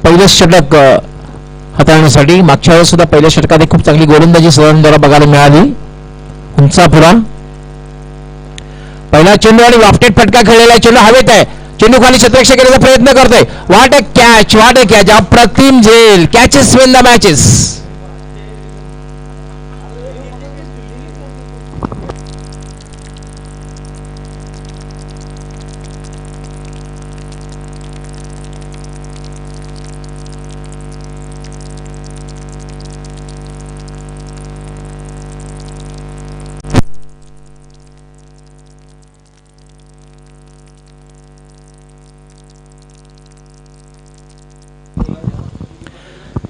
पहिलं षटक हाताळण्यासाठी. मागच्या वेळेस सुद्धा पहिल्या षटकात खूप चांगली गोलंदाजी सदानंदला बघायला मिळाली. उंचापुरा पहिला चेंडू आणि वाफ्टेड फटका खेळलेला चेंडू हवेत आहे. चेंडू खाली क्षेत्ररक्षक करण्याचा प्रयत्न करतोय. What a catch, what a catch, अप्रतिम झेल. Catches win the matches.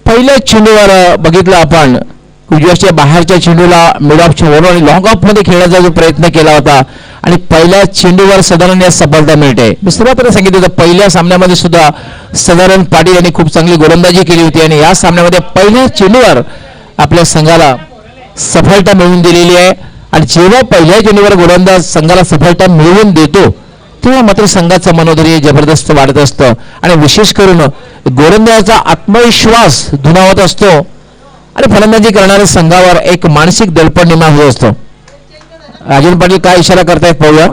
पहिल्या चेंडूवर बघितलं आपण उजव्याच्या बाहेरच्या चेंडूला मिड ऑफच्या वरून आणि लॉंग ऑफ मध्ये खेळण्याचा जो प्रयत्न केला होता आणि पहिल्या चेंडूवर सदानंद या सफलता मिळते. मी सुरुवातीला सांगितलं होतं पहिल्या सामन्यामध्ये सुद्धा सदानंद पाटील यांनी खूप चांगली गोलंदाजी केली होती आणि या सामन्यामध्ये पहिल्या चेंडूवर आपल्या संघाला सफलता मिळवून दिलेली आहे. आणि जेव्हा पहिल्या चेंडूवर गोलंदाज संघाला सफलता मिळवून देतो तेव्हा मात्र संघाचं मनोधैर्य जबरदस्त वाढत असतं आणि विशेष करून गोलंदाजाचा आत्मविश्वास दुणावत असतो आणि फलंदाजी करणाऱ्या संघावर एक मानसिक दडपण निर्माण होत असतो. राजन पाटील काय इशारा करतायत पाहूया.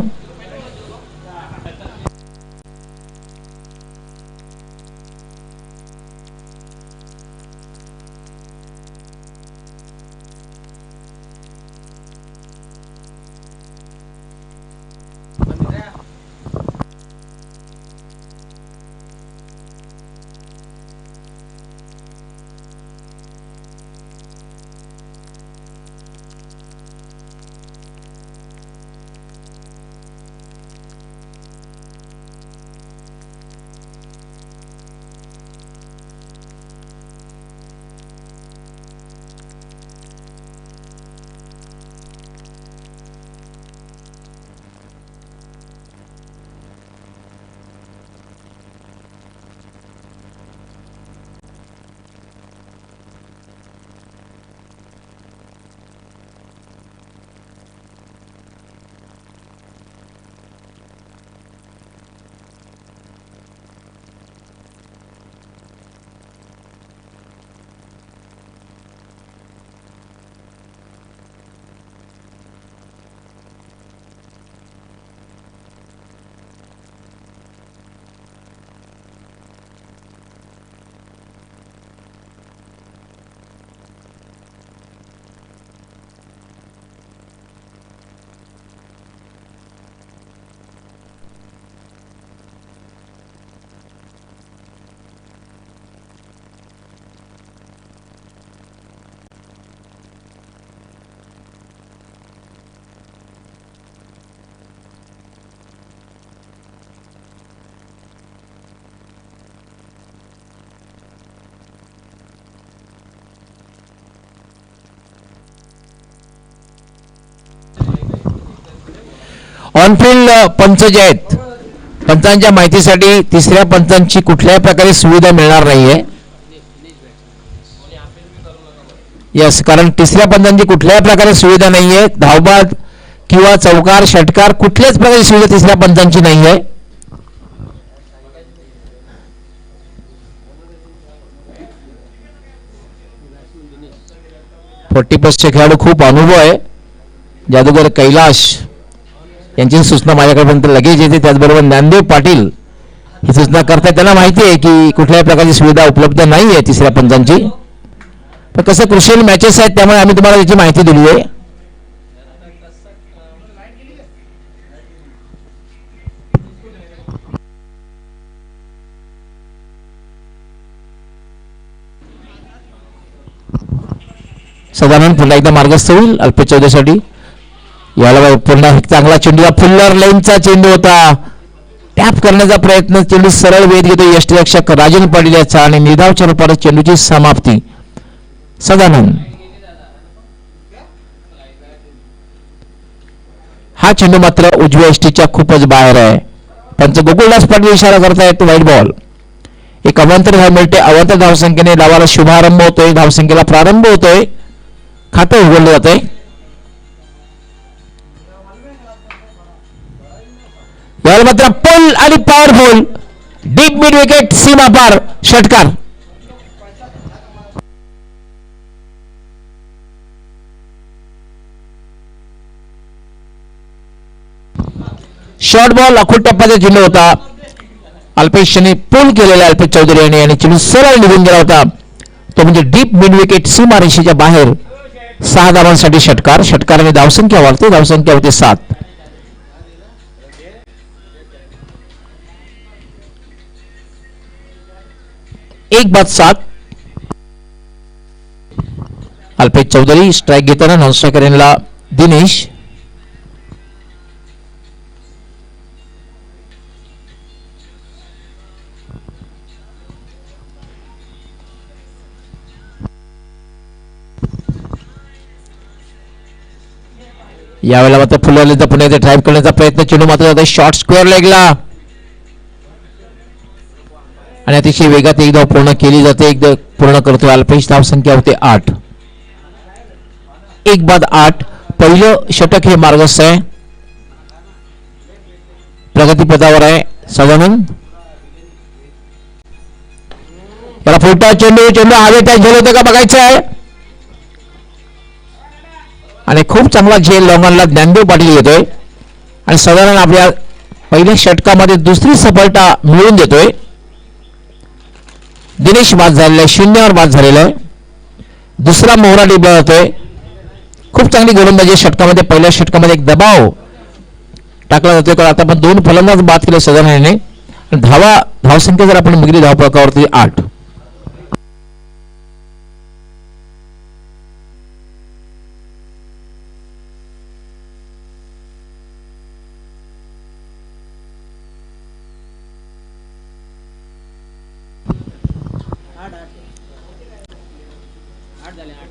ऑनफिल्ड पंच जे आहेत पंचांच्या माहितीसाठी तिसऱ्या पंचांची कुठल्याही प्रकारे सुविधा मिळणार नाहीये. यस, कारण तिसऱ्या पंचांची कुठल्याही प्रकारे सुविधा नाहीये. धावबाद किंवा चौकार षटकार कुठल्याच प्रकारची सुविधा तिसऱ्या पंचांची नाहीये. फोर्टी प्लसचे खेळाडू खूप अनुभव आहे. जादूगर कैलाश यांची सूचना माझ्याकडे लगेच येते. त्याचबरोबर ज्ञानदेव पाटील ही सूचना करतात. त्यांना माहिती आहे की कुठल्याही प्रकारची सुविधा उपलब्ध नाही आहे तिसऱ्या पंचांची. पण कसं क्रुशियल मॅचेस आहेत त्यामुळे आम्ही तुम्हाला त्याची माहिती दिली आहे. सदानंद पुन्हा एकदा मार्गस्थ होईल अल्पेच्या चौधरीसाठी. याला पुन्हा एक चांगला चेंडू, फुल्लर लाईनचा चेंडू होता. टॅप करण्याचा प्रयत्न, चेंडू सरळ वेध घेतो यष्टिरक्षक राजन पाटील याचा आणि निर्धावच्या रूपात चेंडूची समाप्ती. सदानंद हा चेंडू मात्र उजव्या यष्टीच्या खूपच बाहेर आहे. पंच गोकुळदास पाटील इशारा करतायत व्हाईट बॉल. एक अवांतर धाव मिळते. अवांतर धावसंख्येने डावाला शुभारंभ होतोय. धावसंख्येला प्रारंभ होतोय. खातं उघडलं जातंय. याला मात्र पुल आणि पॉवरफुल डीप मिड विकेट सीमा पार षटकार. शॉर्ट बॉल अखोट टप्प्याचा चेंडू होता. अल्पेशने पूल केलेला अल्पेश चौधरी यांनी आणि चेंडू सरळ निघून गेला होता. तो म्हणजे डीप मिड विकेट सीमारेषेच्या बाहेर. 6 धावांसाठी षटकार. षटकाराने धावसंख्या वाढते. धावसंख्या होते 7. एक बाद 7. अल्पेश चौधरी स्ट्राइक घेताना नॉन स्ट्रायकर यांना दिनेश. यावेळेला मात्र फुलवलेचा पुन्हा ड्राईव्ह करण्याचा प्रयत्न. चेंडू मात्र शॉर्ट स्क्वेअर लेगला आणि अतिशय वेगात एक धाव पूर्ण केली जाते. एक पूर्ण करतोय अल्पेश. धावसंख्या होते 8. 1 बाद 8. पहिलं षटक हे मार्गस्थ आहे. प्रगतीपथावर आहे सदानंद. याला फुलटा चेंडू. चेंडू हवे त्या झेल होते का बघायचं आहे आणि खूप चांगला झेल लॉंगॉनला ज्ञानदेव पाटील येतोय आणि साधारण आपल्या पहिल्या षटकामध्ये दुसरी सफलता मिळवून देतोय. दिनेश बाद झालेला आहे. 0 बाद झालेला आहे. दुसरा मोहरा डिबला जातोय. खूप चांगली गोलंदाजी षटकामध्ये. पहिल्या षटकामध्ये एक दबाव टाकला जातोय कारण आता आपण 2 फलंदाज बाद केले साधारण. धावसंख्या जर आपण बघितली धावपळकावरती 8.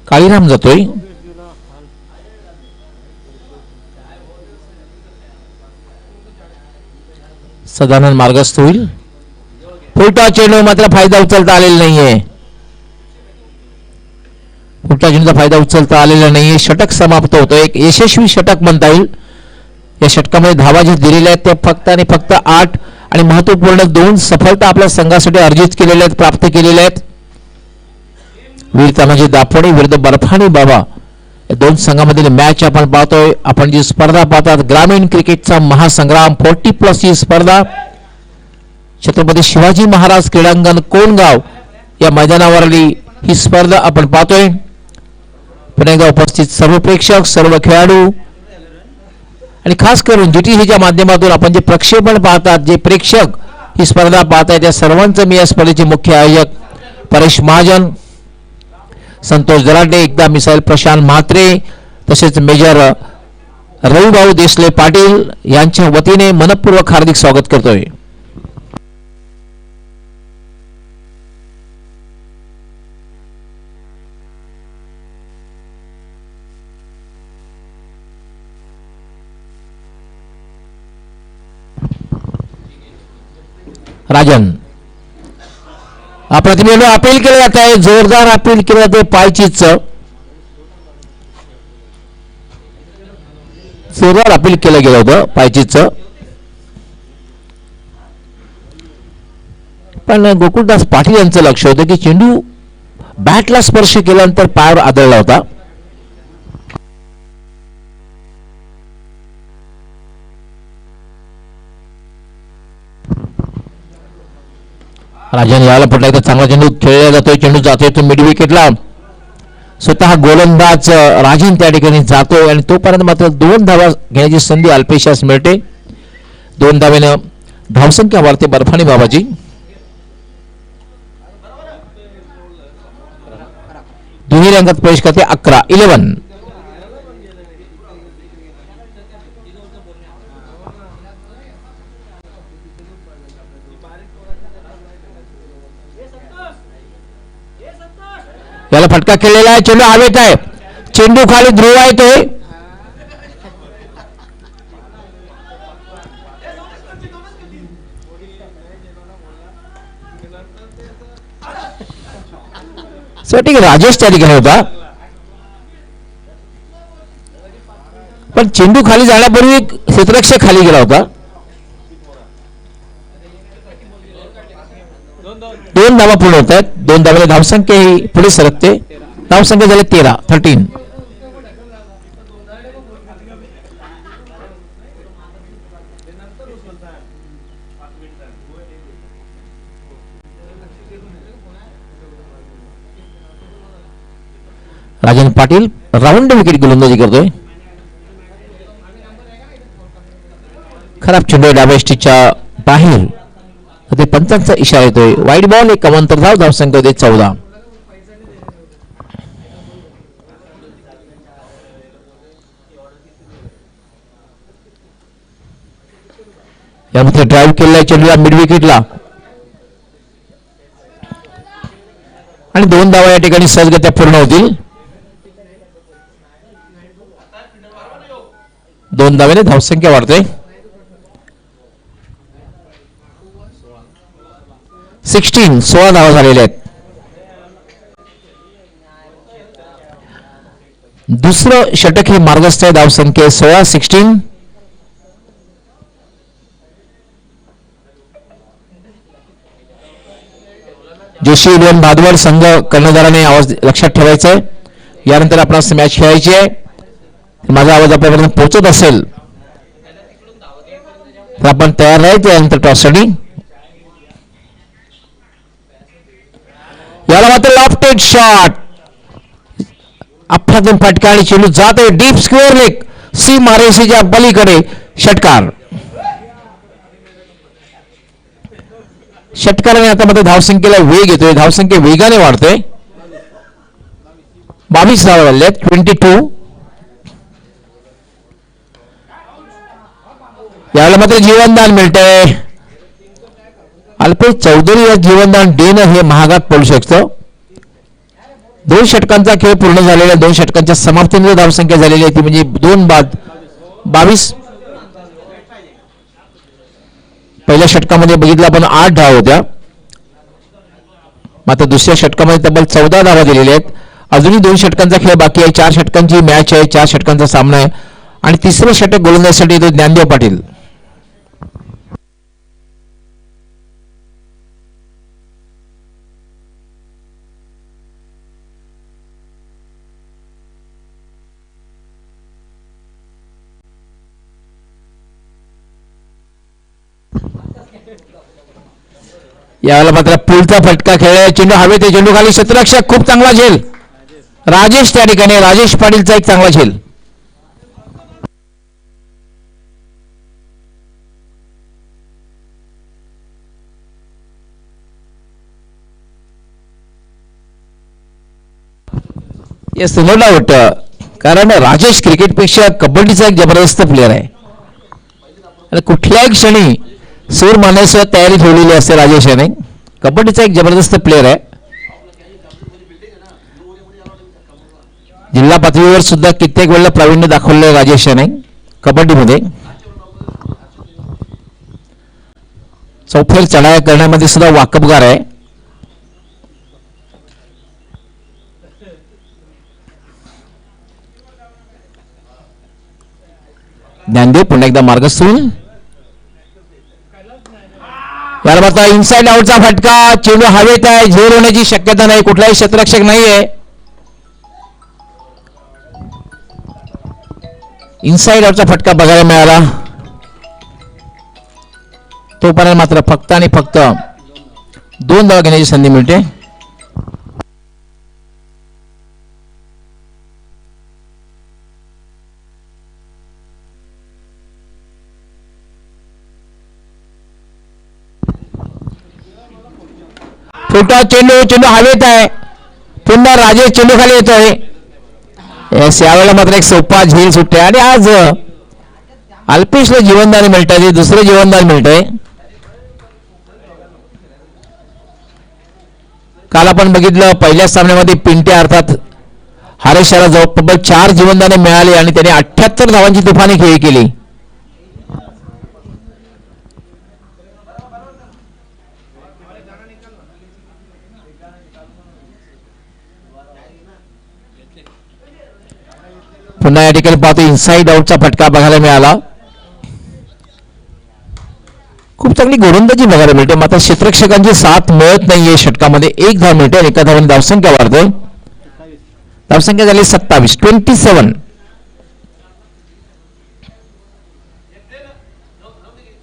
काळीराम जातोय. सदानंद मार्गस्थ होईल. फुलटा चेंडू मात्र फायदा उचलता आलेला नाहीये. फुलटा चेंडूचा फायदा उचलता आलेला नाहीये. षटक समाप्त होतं. एक यशस्वी षटक म्हणता येईल. या षटकामध्ये धावा जे दिलेल्या आहेत त्या फक्त आणि फक्त 8 आणि महत्वपूर्ण 2 सफलता आपल्या संघासाठी अर्जित केलेल्या आहेत, प्राप्त केलेल्या आहेत. वीर तानाजी दापोडे विरुद्ध बर्फानी बाबा या 2 संघामधील मॅच आपण पाहतोय. आपण जी स्पर्धा पाहतात ग्रामीण क्रिकेटचा महासंग्राम 40+ ही स्पर्धा छत्रपती शिवाजी महाराज क्रीडांगण कोणगाव या मैदानावरली ही स्पर्धा आपण पाहतोय. पुन्हा एकदा उपस्थित सर्व प्रेक्षक, सर्व खेळाडू आणि खास करून GTCच्या माध्यमातून आपण जे प्रक्षेपण पाहतात, जे प्रेक्षक ही स्पर्धा पाहताय त्या सर्वांचं मी या स्पर्धेचे मुख्य आयोजक परेश महाजन, संतोष दराडे, एकदा मिसाईल प्रशांत म्हात्रे तसेच मेजर रविभाऊ देसले पाटील यांच्या वतीने मनपूर्वक हार्दिक स्वागत करतोय. राजन प्रतिनिधी अपील केलं जात आहे. जोरदार अपील केलं जाते. पायचीच जोरदार अपील केलं गेलं होतं पायचीच. पण गोकुळदास पाटील यांचं लक्ष होतं की चेंडू बॅटला स्पर्श केल्यानंतर पायावर आदळला होता. राजन याला पडला एकदा चांगला चेंडू खेळला जातोय. चेंडू जातोय तो मिड विकेटला. स्वतः गोलंदाज राजन त्या ठिकाणी जातोय आणि तोपर्यंत मात्र 2 धावा घेण्याची संधी अल्पेशास मिळते. 2 धावेनं धावसंख्या वाढते बर्फानी बाबाजी. दुहेरी अंकात प्रवेश करते 11. याला फटका केलेला आहे. चेंडू हवेत आहे. चेंडू खाली ध्रुव आहे तो. ठीक आहे. राजेश त्या ठिकाणी होता पण चेंडू खाली जाण्यापूर्वी क्षेत्ररक्षक खाली गेला होता. 2 धावा पूर्ण होत आहेत. 2 धावेला धावसंख्या ही पुढे सरकते. धावसंख्या झाली 13. राजन पाटील राऊंड विकेट गोलंदाजी करतोय. खराब चेंडू डाव्या स्टिकच्या बाहेर ते पंचांचा इशारा येतोय. वाईट बॉल एक कमांतर धाव. धावसंख्या होते 14. यामध्ये ड्राईव्ह केलेला चेंडूला मिड विकेटला आणि 2 धावा या ठिकाणी सहजगत्या पूर्ण होतील. 2 धावेने धावसंख्या वाढते. 16 धावा झालेल्या आहेत. दुसरं षटक हे मार्गस्थ आहे. धावसंख्या 16. जोशी इलेव्हन भादवड संघ कर्णधाराने आवाज लक्षात ठेवायचा आहे. यानंतर आपणास मॅच खेळायची आहे. माझा आवाज आपल्यापर्यंत पोहोचत असेल तर आपण तयार राहायचं. त्यानंतर टॉससाठी याला मात्र लॉफ्टेड शॉट. अफलातून फटका आणि चेंडू जात आहे डीप स्क्वेअर लेग. सी मारेसीच्या पलीकडे षटकार. षटकाराने आता मध्ये धावसंख्येला वेग येतोय. धावसंख्या वेगाने वाढतोय. 22 धावा झाल्या आहेत. 22. यावेळेला मात्र जीवनदान मिळतंय. अल्पेश चौधरी या जीवनदान देणं हे महागात पडू शकतं. 2 षटकांचा खेळ पूर्ण झालेला. 2 षटकांच्या समाप्तीनंतर धावसंख्या झालेली आहे ती म्हणजे 2 बाद 22. पहिल्या षटकामध्ये बघितलं आपण 8 धावा होत्या. मात्र दुसऱ्या षटकामध्ये तब्बल 14 धावा दिलेल्या आहेत. अजूनही 2 षटकांचा खेळ बाकी आहे. 4 षटकांची मॅच आहे. 4 षटकांचा सामना आहे आणि तिसरं षटक गोलंदाजीसाठी येतो ज्ञानदेव पाटील. यावेळेला मात्र पुलचा फटका खेळला. चेंडू हवेत आहे. चेंडू खाली. क्षेत्ररक्षक खूप चांगला झेल. राजेश त्या ठिकाणी. राजेश पाटीलचा एक चांगला झेल. Yes no doubt. कारण राजेश क्रिकेटपेक्षा कबड्डीचा एक जबरदस्त प्लेअर आहे. कुठल्याही क्षणी सूर मारण्याची तयारी ठेवलेली असते राजेश याने. कबड्डीचा एक जबरदस्त प्लेअर आहे. जिल्हा पातळीवर सुद्धा कित्येक वेळेला प्रावीण्य दाखवले राजेश याने कबड्डीमध्ये. चौफेर चढाया करण्यामध्ये सुद्धा वाकबगार आहे. ज्ञानदेव पुन्हा एकदा मार्गस्थून. याला मात्र इनसाइड आउटचा फटका. चेंडू हवेत आहे. झेल होण्याची शक्यता नाही. कुठलाही क्षेत्ररक्षक नाहीये. इनसाइड आउटचा फटका बघायला मिळाला. तोपर्यंत मात्र फक्त आणि फक्त 2 धावा घेण्याची संधी मिळते. छोटा चेंडू. चेंडू हवेत आहे. पुन्हा राजेश चेंडू खाली येतोय. यावेळेला मात्र एक सोपा झेल सुटते आणि आज अल्पेशला जीवनदान मिळतंय. दुसरं जीवनदान मिळतंय. काल आपण बघितलं पहिल्या सामन्यामध्ये पिंट्या अर्थात हरेशाला जवळपास 4 जीवनदाने मिळाली आणि त्याने 78 धावांची तुफानी खेळी केली. पुन्हा या ठिकाणी पाहतो इनसाइड आउटचा फटका बघायला मिळाला. खूप चांगली गोलंदाजी बघायला मिळते. मात्र क्षेत्ररक्षकांची साथ मिळत नाहीये. षटकामध्ये 1 धाव मिळते आणि 1 धावाने धावसंख्या वाढते. धावसंख्या झाली 27.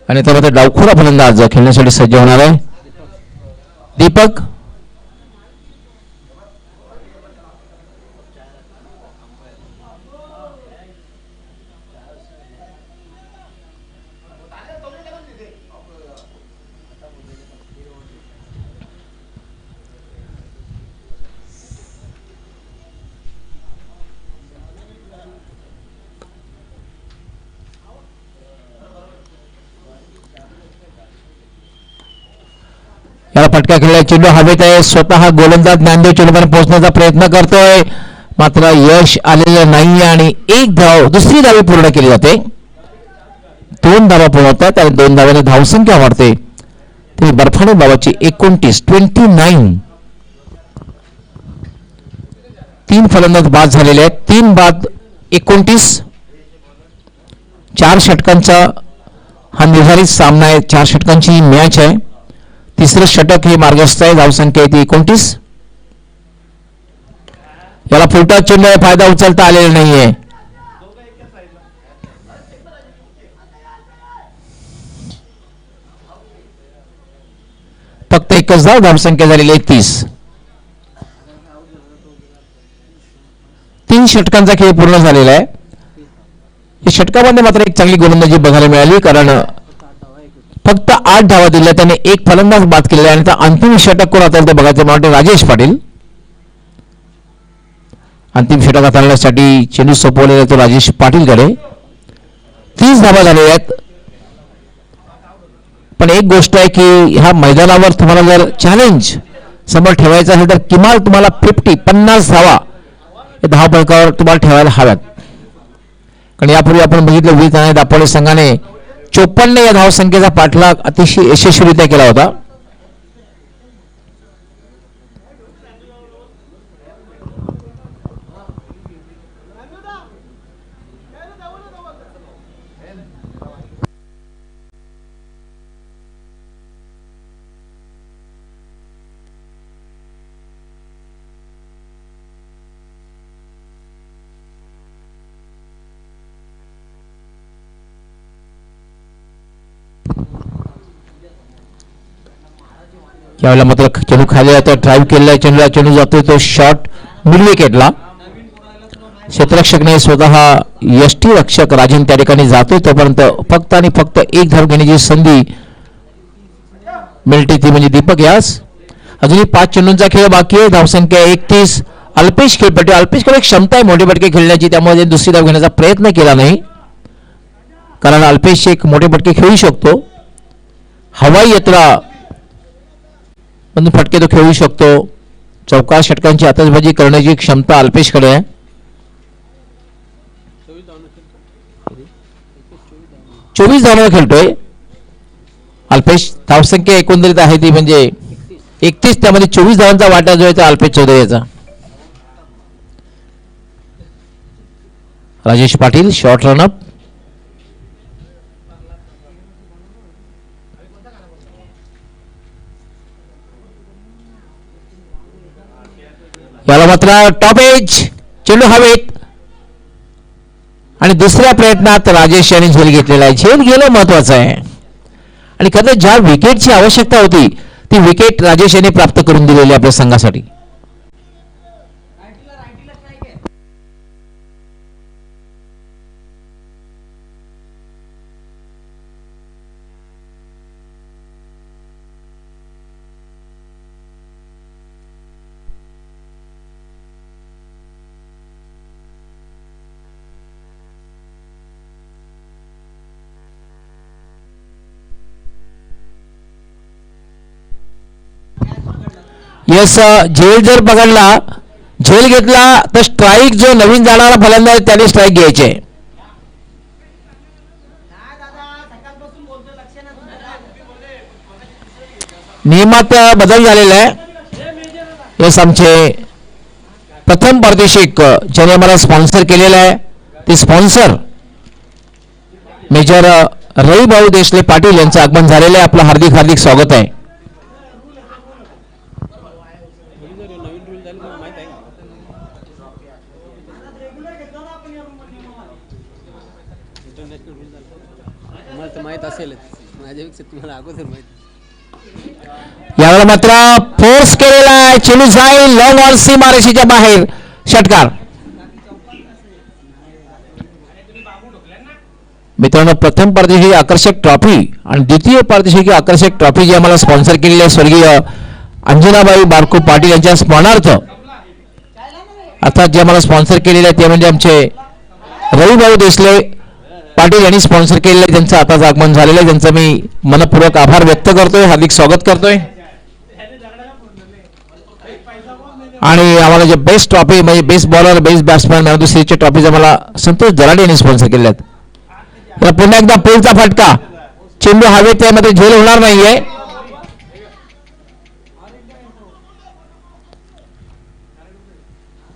आणि त्यामध्ये डावखोरा फलंदाज खेळण्यासाठी सज्ज होणार आहे दीपक. त्याला फटका खेळला, चेंडू हवेत आहे, स्वतः गोलंदाज ज्ञानदेव चेंडूपर्यंत पोहोचण्याचा प्रयत्न करतोय, मात्र यश आलेलं नाही आणि एक धाव, दुसरी धाव पूर्ण केली जाते. 2 धावा पूर्ण होतात आणि 2 धावाने धावसंख्या वाढते. तरी बर्फाने बाबाची 29 3 फलंदाज बाद झालेले आहेत. 3 बाद 29. 4 षटकांचा हा निर्धारित सामना आहे, 4 षटकांची मॅच आहे. तिसरं षटक हे मार्गस्थ आहे, धावसंख्या आहे ती 29. याला फुलटा चेंडू फायदा उचलता आलेला नाहीये. फक्त एकच धाव, धावसंख्या झालेली आहे 30. 3 षटकांचा खेळ पूर्ण झालेला आहे. या षटकामध्ये मात्र एक चांगली गोलंदाजी बघायला मिळाली, कारण फक्त 8 धावा दिल्या, त्याने एक फलंदाज बाद केलेला आहे. आणि अंतिम षटक कोण आता ते बघायचं मला वाटतं राजेश पाटील. अंतिम षटक हाताळण्यासाठी चेंडू सोपवलेला तो राजेश पाटीलकडे. 30 धावा झालेल्या आहेत. पण एक गोष्ट आहे की ह्या मैदानावर तुम्हाला जर चॅलेंज समोर ठेवायचं असेल तर किमान तुम्हाला 50 धावा धावफलकावर तुम्हाला ठेवायला हव्यात. कारण यापूर्वी आपण बघितलं वीर तानाजी दापोली संघाने 54 या धावसंख्येचा पाठलाग अतिशय यशस्वीरित्या केला होता. यावेळेला मात्र चेंडू खाली जातो, ड्राईव्ह केलेला चेंडूला, चेंडू जातोय तो शॉट मिड विकेटला. क्षेत्ररक्षकने स्वतः यष्टी रक्षक राजन त्या ठिकाणी जातोय, तोपर्यंत फक्त आणि फक्त एक धाव घेण्याची संधी मिळते, ती म्हणजे दीपक यास. अजूनही 5 चेंडूंचा खेळ बाकी आहे, धावसंख्या 31. अल्पेश खेळपट्टी, अल्पेशकडे क्षमता आहे मोठे फटके खेळण्याची, त्यामुळे दुसरी धाव घेण्याचा प्रयत्न केला नाही, कारण अल्पेश एक मोठे फटके खेळू शकतो. हवाई यात्रा म्हणून फटके तो खेळू शकतो. 14 षटकांची आतषबाजी करण्याची क्षमता अल्पेशकडे आहे. 24 धावांवर खेळतोय अल्पेश. धावसंख्या एकंदरीत आहे ती म्हणजे 31, त्यामध्ये 24 धावांचा वाटा जो आहे तो अल्पेश चौधरी याचा. Rajesh Patil short run-up. याला मात्र टॉप एज, चेंडू हवेत आणि दुसऱ्या प्रयत्नात राजेश यांनी झेल घेतलेला आहे. झेल घेणं महत्वाचं आहे आणि खरं ज्या विकेटची आवश्यकता होती ती विकेट राजेश यांनी प्राप्त करून दिलेली आपल्या संघासाठी. यस, झेल जर पकडला, झेल घेतला तर स्ट्राईक जो नवीन जाणारा फलंदाज त्याने स्ट्राईक घ्यायचे. नियमात बदल झालेला आहे. यस, आमचे प्रथम पारितोषिक ज्याने आम्हाला स्पॉन्सर केलेलं आहे ते स्पॉन्सर मेजर रविभाऊ देशले पाटील यांचं आगमन झालेलं आहे. आपलं हार्दिक हार्दिक स्वागत आहे. यावेळेला मात्र फोर्स केलेला आहे, चेंडू जाईल लॉंग ऑन सीमारेषेच्या बाहेर. षटकार. मित्रांनो, प्रथम पारितोषिक आकर्षक ट्रॉफी आणि द्वितीय पारितोषिक आकर्षक ट्रॉफी जी आम्हाला स्पॉन्सर केलेली आहे स्वर्गीय अंजनाबाई बारको पाटील यांच्या स्मरणार्थ, अर्थात जे आम्हाला स्पॉन्सर केलेले आहे ते म्हणजे आमचे रविभाऊ देशले पाटील यांनी स्पॉन्सर केलेलं आहे. त्यांचं आताच आगमन झालेलं आहे, त्यांचं मी मनपूर्वक आभार व्यक्त करतोय, हार्दिक स्वागत करतोय. आणि आम्हाला जे बेस्ट ट्रॉफी म्हणजे best bowler best batsman man of the सिरीजच्या ट्रॉफीज आम्हाला संतोष जराडे यांनी स्पॉन्सर केल्या आहेत. याला पुन्हा एकदा पुलचा फटका, चेंडू हवेत त्यामध्ये झेल होणार नाहीये.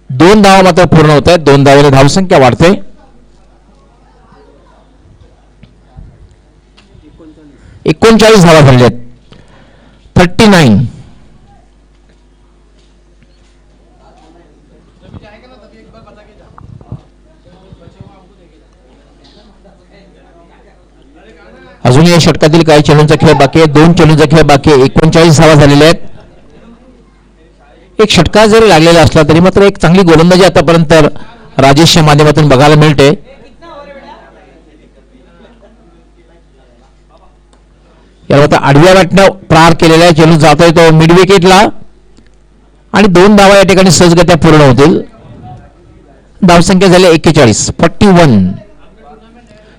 दोन धावा मात्र पूर्ण होत आहेत. 2 धावेने धावसंख्या वाढते. एकोणचाळीस धावा झालेल्या आहेत. 39. अजूनही या षटकातील काही चेंडूंचा खेळ बाकी आहे. 2 चेंडूंचा खेळ बाकी आहे. 39 धावा झालेल्या आहेत. एक षटकार जरी लागलेला असला तरी मात्र एक चांगली गोलंदाजी आतापर्यंत राजेशच्या माध्यमातून बघायला मिळते. याला आता आडव्या वाटण्या प्रहार केलेला चेंडू जातोय तो मिड विकेटला आणि 2 धावा या ठिकाणी सहजगत्या पूर्ण होतील. धावसंख्या झाली 41. 41.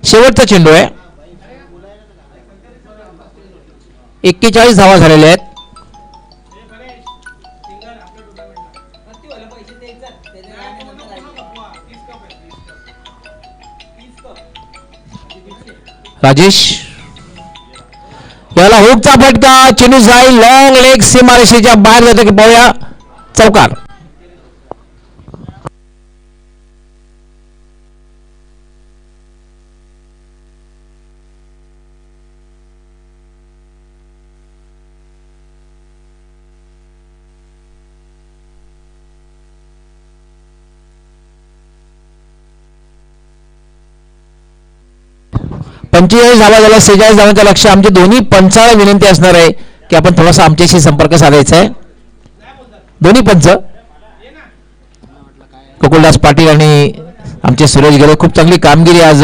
शेवटचा चेंडू आहे. 41 धावा झालेल्या आहेत. राजेश याला हुकचा फटका, चेंडू जाईल लॉंग लेग सीमारेषेच्या बाहेर जातो की पाहूया. चौकार. पंचेचाळीस धावा झाला. 46 धावांचं लक्ष. आमचे दोन्ही पंचाला विनंती असणार आहे की आपण थोडासा आमच्याशी संपर्क साधायचा आहे. दोन्ही पंच गोकुलदास पाटील आणि आमचे सुरेश गेले खूप चांगली कामगिरी आज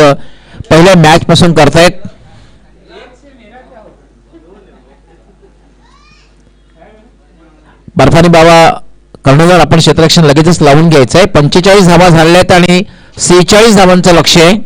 पहिल्या मॅच पासून करतायत. बर्फानी बाबा कर्णधार आपण क्षेत्ररक्षण लगेचच लावून घ्यायचं आहे. 45 धावा झालेल्या आहेत आणि 46 धावांचं लक्ष आहे.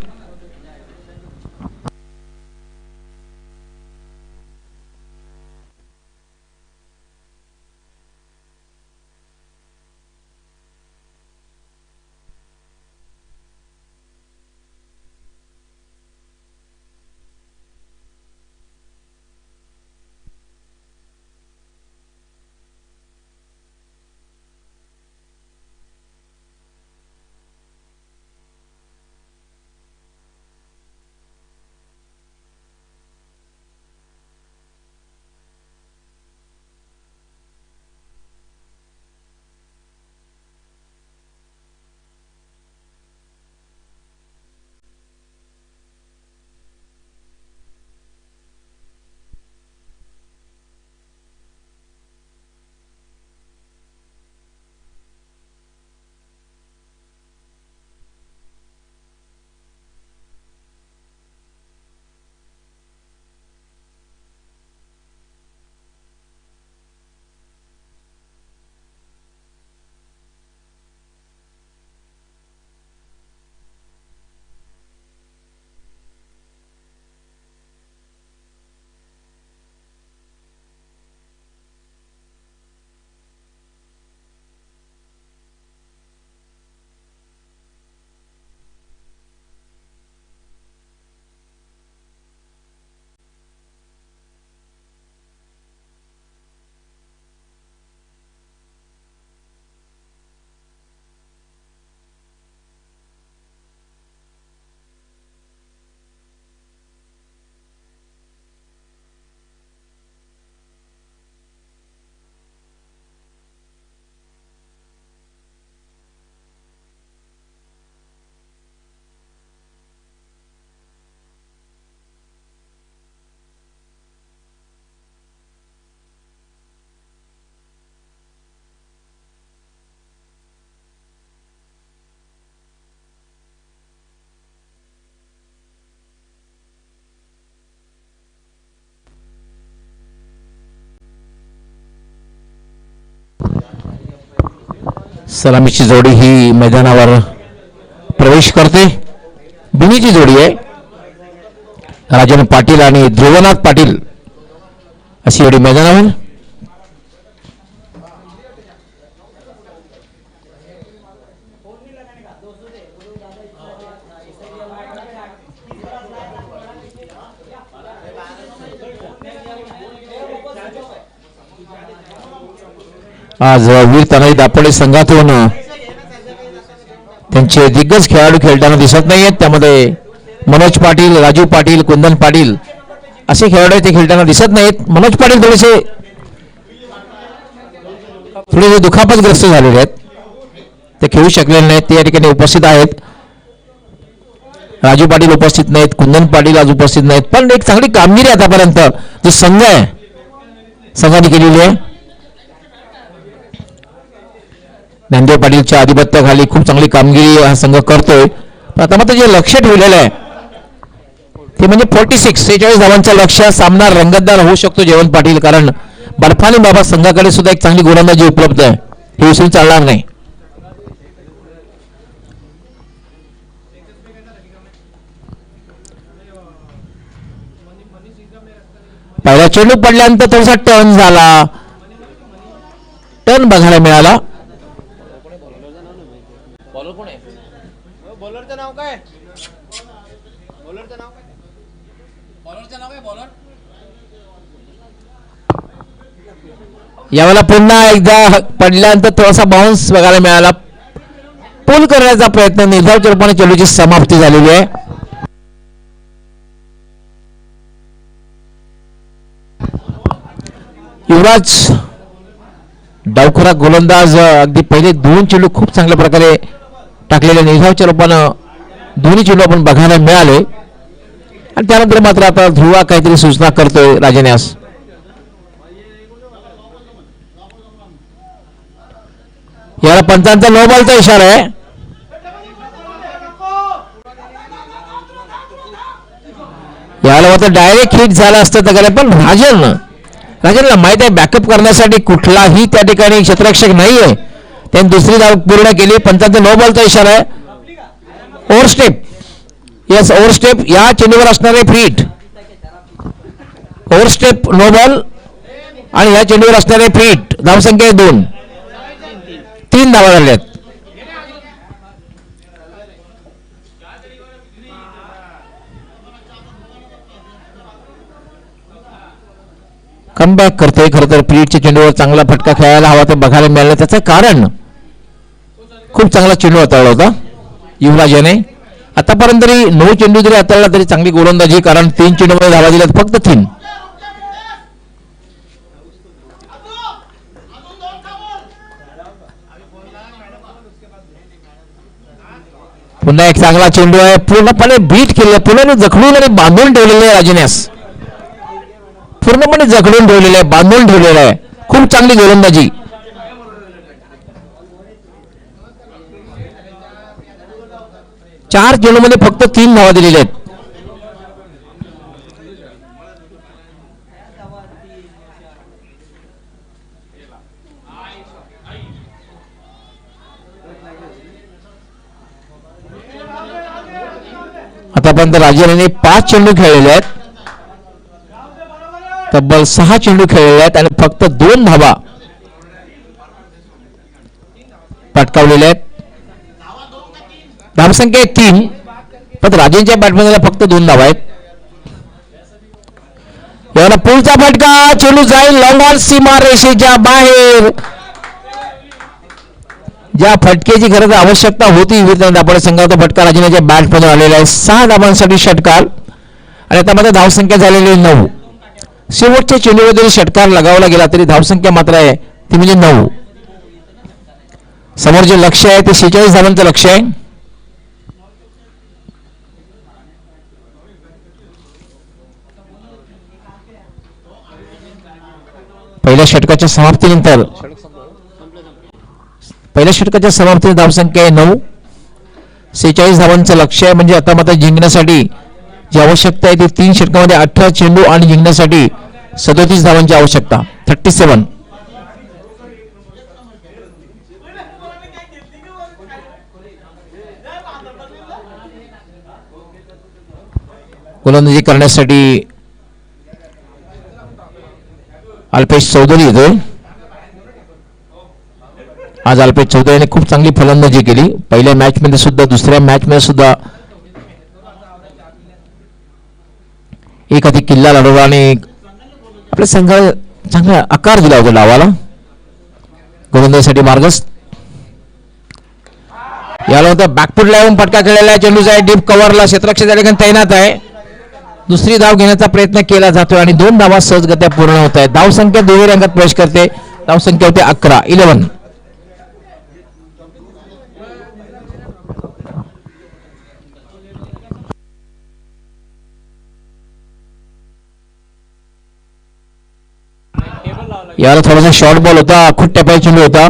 सलामीची जोडी ही मैदानावर प्रवेश करते. बिनीची जोडी आहे. राजन पाटील आणि ध्रुवनाथ पाटील अशी जोडी मैदानावर. आज वीर तानाजी दापोडे संघातून त्यांचे दिग्गज खेळाडू खेळताना दिसत नाहीयेत. त्यामध्ये मनोज पाटील, राजू पाटील, कुंदन पाटील असे खेळाडू ते खेळताना दिसत नाहीत. मनोज पाटील थोडेसे दुखापतग्रस्त झालेले आहेत, ते खेळू शकलेले नाहीत, ते या ठिकाणी उपस्थित आहेत. राजू पाटील उपस्थित नाहीत, कुंदन पाटील आज उपस्थित नाहीत. पण एक चांगली कामगिरी आतापर्यंत जी संघ आहे संघाने केलेली आहे. ज्ञानदेव पाटीलच्या आधिपत्याखाली खूप चांगली कामगिरी हा संघ करतोय. पण आता मात्र जे लक्ष ठेवलेलं आहे ते म्हणजे 46 धावांचं लक्ष. सामना रंगतदार होऊ शकतो जयवंत पाटील, कारण बर्फानी बाबा संघाकडे सुद्धा एक चांगली गोलंदाजी उपलब्ध आहे, हे विसरून चालणार नाही. पहिला चेंडू पडल्यानंतर थोडासा टर्न झाला, टर्न बघायला मिळाला. यावेळेला पुन्हा एकदा पडल्यानंतर थोडासा बाउन्स बघायला मिळाला. पूल करण्याचा प्रयत्न, निर्धाव रूपाने चेंडूची समाप्ती झालेली आहे. युवराज डावखुरा गोलंदाज अगदी पहिले 2 चेंडू खूप चांगल्या प्रकारे टाकलेल्या निर्धावच्या रूपानं दोन्ही चेंडू आपण बघायला मिळाले. आणि त्यानंतर मात्र आता ध्रुवा काहीतरी सूचना करतोय राजन्यास. याला पंचांचा नो बॉलचा इशारा आहे. याला मात्र डायरेक्ट हिट झाला असतं तर काय, पण राजनला माहित आहे बॅकअप करण्यासाठी कुठलाही त्या ठिकाणी क्षेत्ररक्षक नाहीये. त्यांनी दुसरी धाव पूर्ण केली. पंचांचा नो बॉलचा इशारा आहे. ओव्हरस्टेप, यस ओव्हरस्टेप, या चेंडूवर असणारे फीट, ओव्हरस्टेप नो बॉल आणि या चेंडूवर असणारे फीट. धावसंख्या 2, 3 धावा झाल्यात. कमबॅक करतोय. खरं तर पीडच्या चेंडूवर चांगला फटका खेळायला हवा ते बघायला मिळालं. त्याचं कारण खूप चांगला चेंडू हाताळला होता युवराजाने. आतापर्यंत तरी 9 चेंडू जरी हाताळला तरी चांगली गोलंदाजी, कारण 3 चेंडूमध्ये धावा दिल्यात फक्त 3. पुन्हा एक चांगला चेंडू आहे, पूर्णपणे बीट केलेला, पूर्ण जखडून आणि बांधून ठेवलेले आहे राजन्यास, पूर्णपणे जखडून ठेवलेलं आहे, बांधून ठेवलेलं आहे. खूप चांगली गोलंदाजी. चार चेंडूमध्ये फक्त 3 धावा दिलेल्या आहेत. आतापर्यंत राजन 5 चेंडू खेळलेले आहेत, तब्बल 6 चेंडू खेळलेले आहेत आणि फक्त 2 धावा पटकावलेल्या आहेत. धावसंख्या 3, पण राजेंच्या बॅटमॅनला फक्त 2 धावा आहेत. याला पुढचा फटका, चेंडू जाईल लॉंग ऑन सीमा रेषेच्या बाहेर. ज्या फटकेची खरं आवश्यकता होती आपण संघाचा फटका राजेंच्या बॅटमधून आलेला आहे. 6 धावांसाठी षटकार आणि आता मात्र धावसंख्या झालेली 9. शेवटच्या चेंडूवर जरी षटकार लगावला गेला तरी धावसंख्या मात्र आहे ती म्हणजे 9. समोर जे लक्ष आहे ते 46 धावांचं लक्ष आहे. पहिल्या षटकाच्या समाप्तीनंतर धावसंख्या आहे 9. 46 धावांचं लक्ष आहे, म्हणजे आता मात्र जिंकण्यासाठी जी आवश्यकता आहे ती 3 षटकामध्ये 18 चेंडू आणि जिंकण्यासाठी 37 धावांची आवश्यकता. 37. गोलंदाजी करण्यासाठी अल्पेश चौधरी येतोय. आज अल्पेश चौधरीने खूप चांगली फलंदाजी केली. पहिल्या मॅच मध्ये सुद्धा, दुसऱ्या मॅच मध्ये सुद्धा एक अधिक किल्ला लढवला आणि आपल्या संघाला चांगला आकार दिला होता डावाला. गोलंदाजीसाठी मार्गस्थ. याला होता बॅकफूट लावून फटका खेळलेला आहे. चेंडूचा आहे डीप कव्हरला, क्षेत्ररक्षक त्या ठिकाणी तैनात आहे. दुसरी धाव घेण्याचा प्रयत्न केला जातोय आणि 2 धावा सहजगत्या पूर्ण होत आहेत. धाव संख्या दुहेरी अंकात प्रवेश करते. धाव संख्या होते 11. याला थोडासा शॉर्ट बॉल होता, खूप टप्प्याचा चेंडू होता.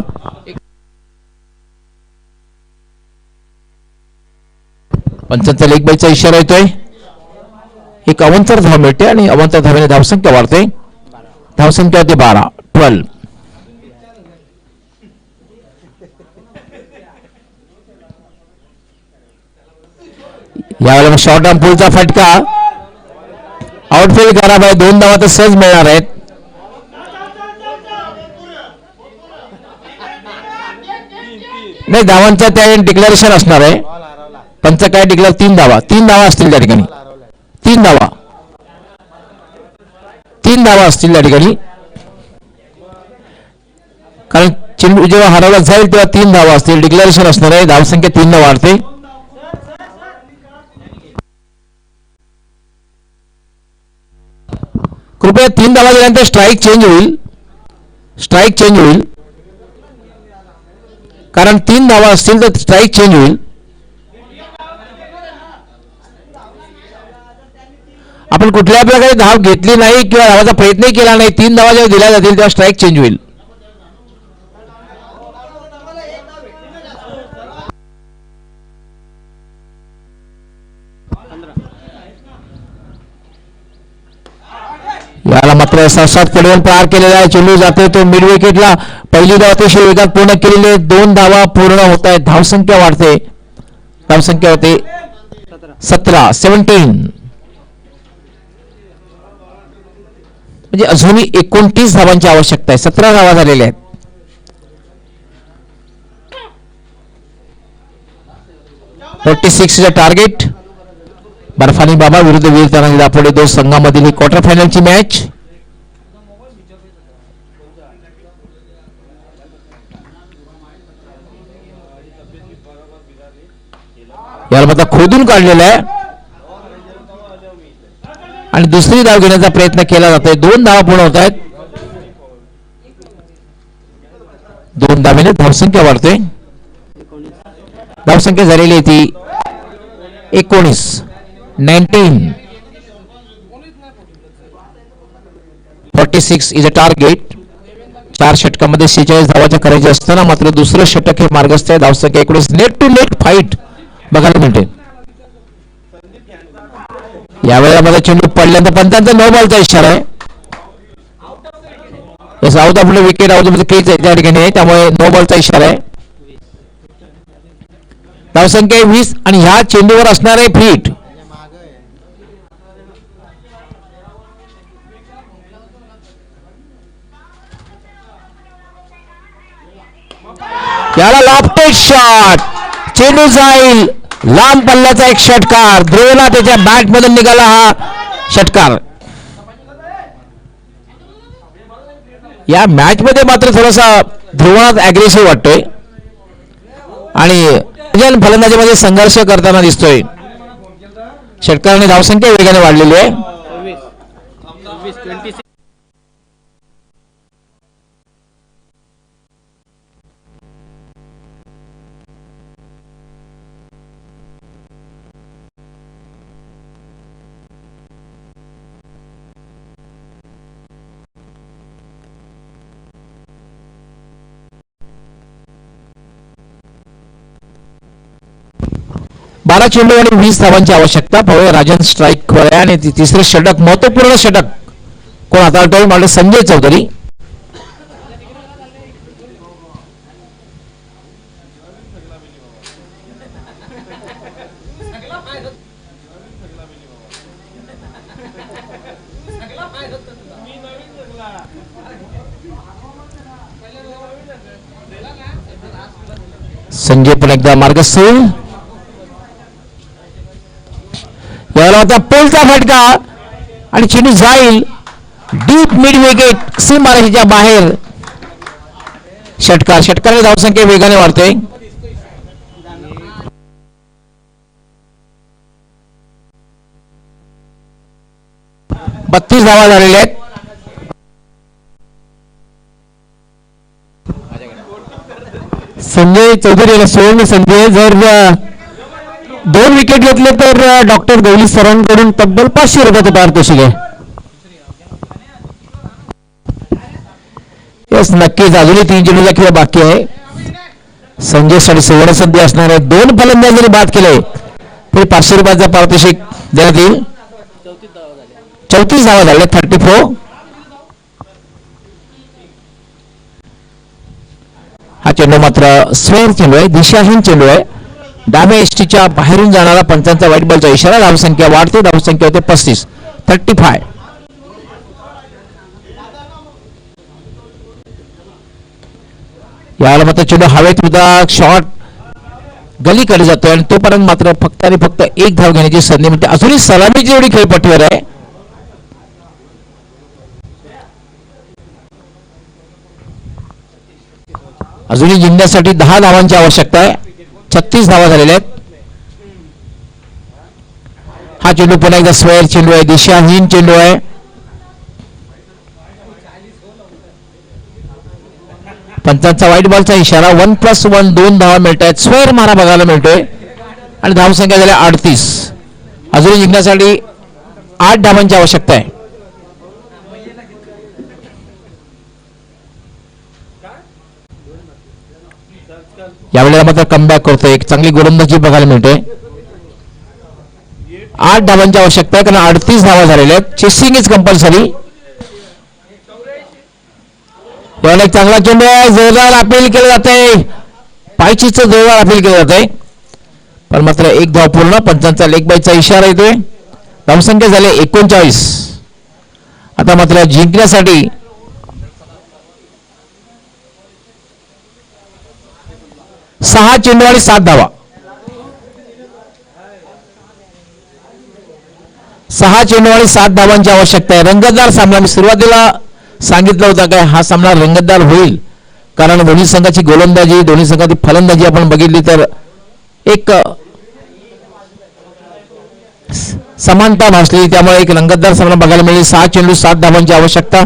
पंचांचा लेग बाईचा इशारा येतोय. एक अवंतर धाव मिळते आणि अवंतर धावेने धावसंख्या वाढते. धावसंख्या होते 12. यावेळेला शॉर्ट आर्म पुलचा फटका आउटफील्ड खराब आहे. 2 धावा तर सहज मिळणार आहेत. नाही, धावांचा त्या डिक्लेरेशन असणार आहे. पंच काय डिक्लेअर 3 धावा असतील त्या ठिकाणी. 3 धावा असतील त्या ठिकाणी, कारण चेंडू जेव्हा हरवला जाईल तेव्हा 3 धावा असतील. डिक्लेरेशन असणार आहे. धावसंख्या 3 ने वाढते. कृपया 3 धावा गेल्यानंतर स्ट्राईक चेंज होईल. कारण 3 धावा असतील तर स्ट्राईक चेंज होईल. आपण कुठल्या प्रकारे धाव घेतली नाही किंवा धावाचा प्रयत्नही केला नाही, 3 धावा जेव्हा दिल्या जातील तेव्हा स्ट्राईक चेंज होईल. याला मात्र 7 कडून पार केलेला आहे. चेंडू जाते तो मिड विकेटला. पहिली धाव अतिशय वेगात पूर्ण केलेली आहे. 2 धावा पूर्ण होत आहेत. धावसंख्या वाढते. धावसंख्या होते 17. म्हणजे अजूनही 29 धावांची आवश्यकता आहे. 17 धावा झालेल्या आहेत. टार्गेट. बर्फानी बाबा विरुद्ध वीर तानाजी दापोडे, 2 संघामधील ही क्वार्टर फायनलची मॅच. याला मात्र खोदून काढलेला आहे आणि दुसरी धाव घेण्याचा प्रयत्न केला जातोय. 2 धावा पूर्ण होत आहेत. 2 धावेने धावसंख्या वाढते. धावसंख्या झालेली आहे ती 19. 46 इज अ टार्गेट. 4 षटकामध्ये 46 धावाच्या करायचे असताना मात्र दुसरं षटक हे मार्गस्थ आहे. धावसंख्या 19. नेट टू नेट फाईट बघायला मिळते. यावेळेला मला चेंडू पडल्यानंतर पंचांचा नो बॉलचा इशारा आहे. Out of wicket, out of cage त्या ठिकाणी आहे, त्यामुळे नो बॉलचा इशारा आहे. धावसंख्या 20 आणि ह्या चेंडूवर असणार आहे फीट. याला लॉफ्टेड शॉट. चेंडू जाईल. लांब पल्ल्याचा एक षटकार. ध्रुवला त्याच्या बॅट मधून निघाला हा षटकार. या मॅच मध्ये मात्र थोडासा ध्रुवनाथ अग्रेसिव्ह वाटतोय आणि फलंदाजीमध्ये संघर्ष करताना दिसतोय. षटकाराने धावसंख्या वेगाने वाढलेली आहे. बारा चेंडू आणि 20 धावांची आवश्यकता. राजन स्ट्राईक वर आहे आणि तिसरे षटक, महत्वपूर्ण षटक कोण हाताळतोय? मला संजय चौधरी. संजय पण एकदा मार्गस्थ होईल. याला होता पोलचा फटका आणि चेंडू जाईल डीप मिड विकेट सीमारेषेच्या बाहेर. षटकाराने धावसंख्या वेगाने वाढते. बत्तीस धावा झालेल्या आहेत. संजय चौधरी याला सुवर्ण संधी. जर 2 विकेट घेतले तर डॉक्टर गवली सरांकडून तब्बल 500 रुपयाचं पारितोषिक आहे. येस, नक्कीच अजूनही 3 चेंडूचा खेळ बाकी आहे. संजय साठी सुवर्ण संधी असणार आहे. 2 फलंदाज जरी बाद केले तरी 500 रुपयाचा पारितोषिक देण्यात येईल. 34 धावा झाले. 34. हा चेंडू मात्र स्वेअर चेंडू आहे, दिशाहीन चेंडू आहे. डाव्या एसटीच्या बाहेरून जाणारा पंचांचा व्हाईट बॉलचा इशारा. धावसंख्या वाढते. धावसंख्या होते 35. 35. यावेळेला मात्र चेंडू हवेत होता. शॉट गलीकडे जातोय आणि तोपर्यंत मात्र फक्त आणि फक्त एक धाव घेण्याची संधी मिळते. अजूनही सलामीची एवढी खेळपट्टीवर आहे. अजूनही जिंकण्यासाठी 10 धावांची आवश्यकता आहे. 36 धावा झालेल्या आहेत. हा चेंडू पुन्हा एकदा स्क्वेअर चेंडू आहे, दिशाहीन चेंडू आहे. पंचांचा व्हाईट बॉलचा इशारा. 1+1 2 धावा मिळत आहेत. स्क्वेअर मारा बघायला मिळतोय आणि धावसंख्या झाल्या 38. अजूनही जिंकण्यासाठी 8 धावांची आवश्यकता आहे. यावेळेला मात्र कमबॅक करतोय. एक चांगली गोलंदाजी बघायला मिळते. 8 धावांची आवश्यकता आहे कारण 38 धावा झालेल्या आहेत. Chasing is compulsory. यावेळेला एक चांगला चेंडू आहे. जोरदार अपील केलं जाते. पायचीचं जोरदार अपील केलं जाते पण मात्र एक धाव पूर्ण. पंचांचा लेग बायचा इशारा येतोय. धावसंख्या झाली 39. आता मात्र जिंकण्यासाठी 6 चेंडू आणि 7 धावा. 6 चेंडू आणि 7 धावांची आवश्यकता आहे. रंगतदार सामना. मी सुरुवातीला सांगितलं होतं काय हा सामना रंगतदार होईल कारण दोन्ही संघाची गोलंदाजी, दोन्ही संघाची फलंदाजी आपण बघितली तर एक समानता भासली. त्यामुळे एक रंगतदार सामना बघायला मिळेल. 6 चेंडू 7 धावांची आवश्यकता.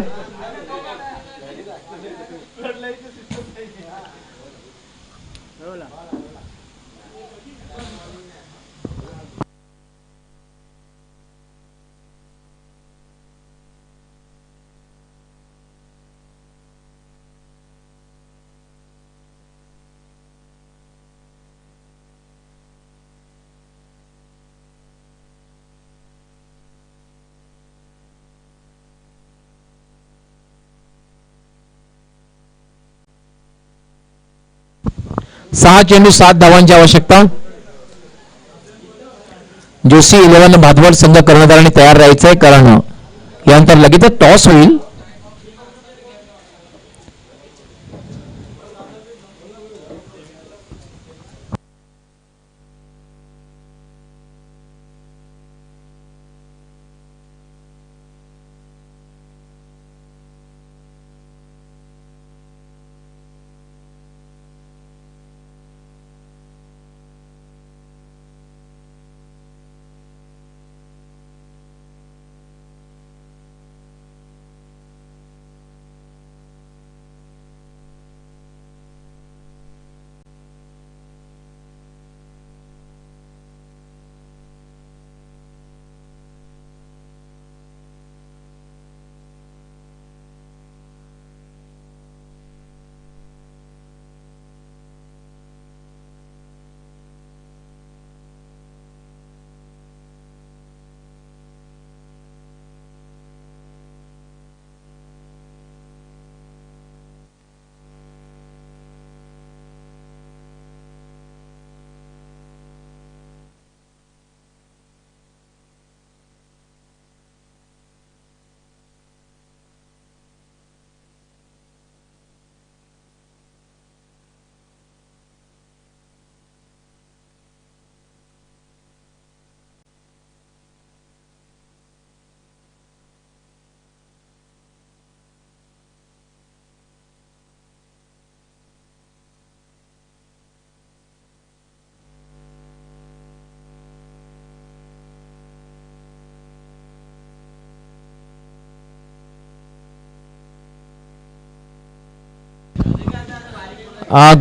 सहा चेंडू 7 धावांची आवश्यकता. जोशी 11 भातवड संघ कर्णधाराने तयार राहायचंय कारण यानंतर लगेच टॉस होईल.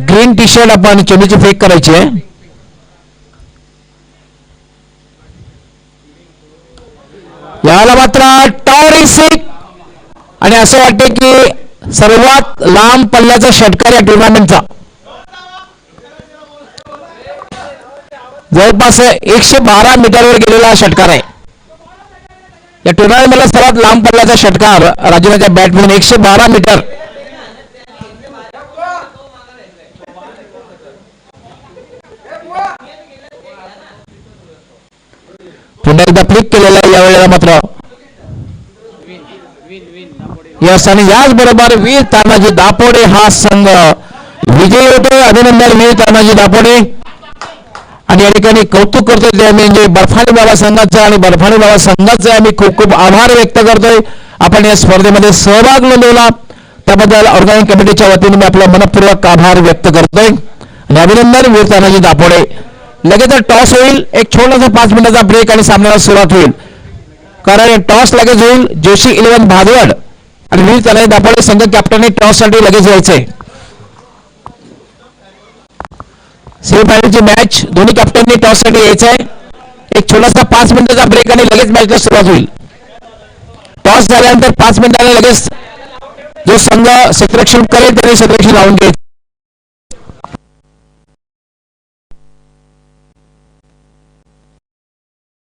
ग्रीन टी शर्ट आपण चेंडूची फेक करायची आहे. याला मात्र टॉरी सिक आणि असं वाटते की सर्वात लांब पल्ल्याचा षटकार या टुर्नामेंटचा. जवळपास 112 मीटरवर गेलेला षटकार आहे. या टुर्नामेंटला सर्वात लांब पल्ल्याचा षटकार राजूराच्या बॅटमधून 112 मीटर. पुन्हा एकदा फ्लिक केलेला आहे यावेळेला मात्र. यस आणि याच बरोबर वीर तानाजी दापोडे हा संघ विजयी होतोय. अभिनंदन वीर तानाजी दापोडे. आणि या ठिकाणी कौतुक करतोय ते आम्ही म्हणजे बर्फानी बाबा संघाचं आणि बर्फानी बाबा संघाचे आम्ही खूप खूप आभार व्यक्त करतोय. आपण या स्पर्धेमध्ये सहभाग नोंदवला त्याबद्दल ऑर्गनायझिंग कमिटीच्या वतीने मी आपला मनपूर्वक आभार व्यक्त करतोय आणि अभिनंदन वीर तानाजी दापोडे. लगेच टॉस होईल. एक छोटासा 5 मिनिटाचा ब्रेक आणि सामन्याला सुरुवात होईल. कारण टॉस लगेच होईल. जोशी 11 भादवड आणि वीर तानाजी दापोडे संघ कॅप्टनने टॉस साठी लगेच यायचंय. सेमीफायनलची मॅच दोन्ही कॅप्टननी टॉस साठी यायचं आहे. एक छोटासा 5 मिनिटाचा ब्रेक आणि लगेच मॅचला सुरुवात होईल. टॉस झाल्यानंतर 5 मिनिटांनी लगेच जो संघ क्षेत्ररक्षण करेल त्याने क्षेत्ररक्षण लावून घ्यायचं.